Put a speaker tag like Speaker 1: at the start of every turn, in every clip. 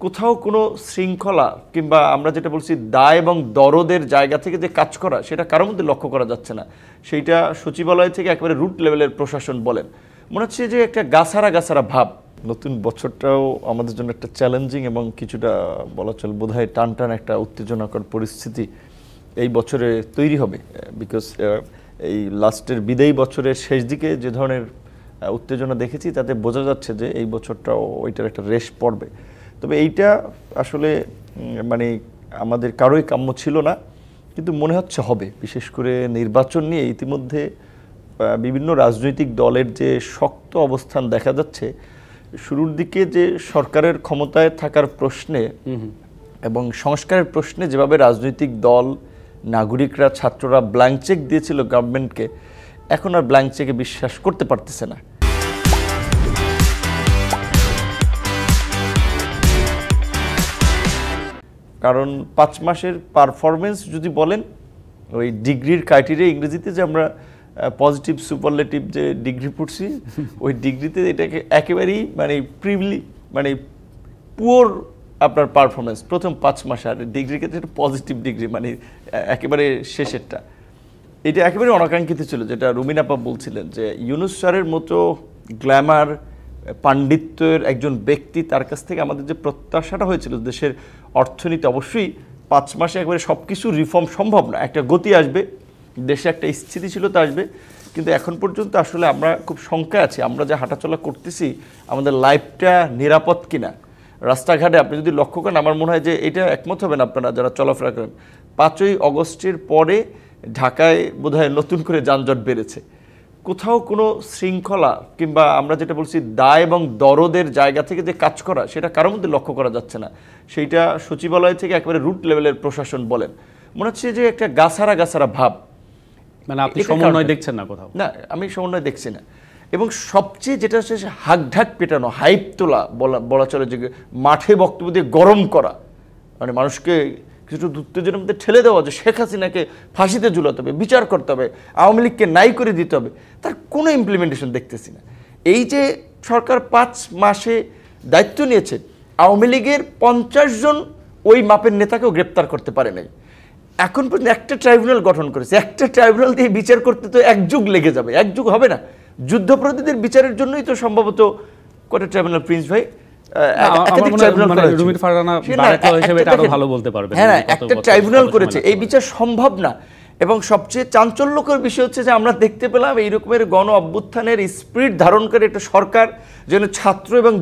Speaker 1: কোথাও কোনো শৃঙ্খলা কিংবা আমরা যেটা বলছি দায় এবং দরদের জায়গা থেকে যে কাজ করা সেটা কারোর মধ্যে লক্ষ্য করা যাচ্ছে না। সেইটা সচিবালয় থেকে একেবারে রুট লেভেলের প্রশাসন বলেন, মনে হচ্ছে যে একটা গাছারা ভাব। নতুন বছরটাও আমাদের জন্য একটা চ্যালেঞ্জিং এবং কিছুটা বলা চলে বোধহয় টান একটা উত্তেজনাকর পরিস্থিতি এই বছরে তৈরি হবে। বিকজ এই লাস্টের বিদায়ী বছরের শেষ দিকে যে ধরনের উত্তেজনা দেখেছি তাতে বোঝা যাচ্ছে যে এই বছরটাও ওইটার একটা রেশ পড়বে। তবে এইটা আসলে মানে আমাদের কারোই কাম্য ছিল না, কিন্তু মনে হচ্ছে হবে। বিশেষ করে নির্বাচন নিয়ে ইতিমধ্যে বিভিন্ন রাজনৈতিক দলের যে শক্ত অবস্থান দেখা যাচ্ছে, শুরুর দিকে যে সরকারের ক্ষমতায় থাকার প্রশ্নে এবং সংস্কারের প্রশ্নে যেভাবে রাজনৈতিক দল, নাগরিকরা, ছাত্ররা ব্ল্যাঙ্ক চেক দিয়েছিল গভর্নমেন্টকে, এখন আর ব্ল্যাঙ্ক চেকে বিশ্বাস করতে পারতেছে না। কারণ 5 মাসের পারফরমেন্স যদি বলেন, ওই ডিগ্রির ক্রাইটেরিয়া ইংরেজিতে যে আমরা পজিটিভ সুপারলেটিভ যে ডিগ্রি পড়ছি, ওই ডিগ্রিতে এটাকে একেবারেই মানে পুয়ার আপনার পারফরমেন্স প্রথম 5 মাস। আর ডিগ্রির ক্ষেত্রে একটা পজিটিভ ডিগ্রি, মানে একেবারে শেষেরটা, এটা একেবারে অনাকাঙ্ক্ষিত ছিল। যেটা রুমিন আপা বলছিলেন যে ইউনুস স্যারের মতো গ্ল্যামার পাণ্ডিত্যের একজন ব্যক্তি, তার কাছ থেকে আমাদের যে প্রত্যাশাটা হয়েছিল দেশের অর্থনীতি, অবশ্যই 5 মাসে একবারে সব কিছু রিফর্ম সম্ভব না, একটা গতি আসবে, দেশে একটা স্থিতিশীলতা আসবে, কিন্তু এখন পর্যন্ত আসলে আমরা খুব শঙ্কায় আছি। আমরা যে হাঁটাচলা করতেছি, আমাদের লাইফটা নিরাপদ কিনা। রাস্তাঘাটে আপনি যদি লক্ষ্য করেন, আমার মনে হয় যে এটা একমত হবেন আপনারা যারা চলাফেরা করেন, 5ই অগস্টের পরে ঢাকায় বোধহয় নতুন করে যানজট বেড়েছে। কোথাও কোনো শৃঙ্খলা কিংবা আমরা যেটা বলছি দায় এবং দরদের জায়গা থেকে যে কাজ করা সেটা কারোর মধ্যে লক্ষ্য করা যাচ্ছে না। সেইটা সচিবালয় থেকে একেবারে রুট লেভেলের প্রশাসন বলেন, মনে হচ্ছে যে একটা গাছারা ভাব।
Speaker 2: মানে আপনি সমন্বয় দেখছেন না কোথাও? না,
Speaker 1: আমি সমন্বয় দেখছি না। এবং সবচেয়ে যেটা হচ্ছে হাকঢাক পেটানো, হাইপ তোলা বলা চলে, যে মাঠে বক্তব্য দিয়ে গরম করা, মানে মানুষকে কিছু উত্তেজনার মধ্যে ঠেলে দেওয়া, যে শেখ হাসিনাকে ফাঁসিতে ঝুলাতে হবে, বিচার করতে হবে, আওয়ামী লীগকে নাই করে দিতে হবে, তার কোনো ইমপ্লিমেন্টেশন দেখতেছি না। এই যে সরকার 5 মাসে দায়িত্ব নিয়েছে, আওয়ামী লীগের 50 জন ওই মাপের নেতাকেও গ্রেপ্তার করতে পারে নাই। এখন পর্যন্ত একটা ট্রাইব্যুনাল গঠন করেছে, একটা ট্রাইব্যুনাল দিয়ে বিচার করতে তো 1 যুগ লেগে যাবে। 1 যুগ হবে না। যুদ্ধাপরাধীদের বিচারের জন্যই তো সম্ভবত কটা ট্রাইব্যুনাল, প্রিন্স ভাই, একটা ট্রাইব্যুনাল করেছে, এই বিচার সম্ভব না। এবং সবচেয়ে চাঞ্চল্যকর বিষয় হচ্ছে যে আমরা দেখতে পেলাম এই রকমের গণ অভ্যুত্থানের স্পিরিট ধারণকারী একটা সরকার, যেন ছাত্র এবং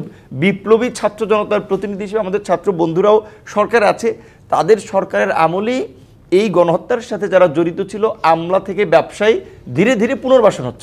Speaker 1: বিপ্লবী ছাত্র জনতার প্রতিনিধি হিসেবে আমাদের ছাত্র বন্ধুরাও সরকার আছে, তাদের সরকারের আমলেই এই গণহত্যার সাথে যারা জড়িত ছিল, আমলা থেকে ব্যবসায়ী, ধীরে ধীরে পুনর্বাসন হচ্ছে।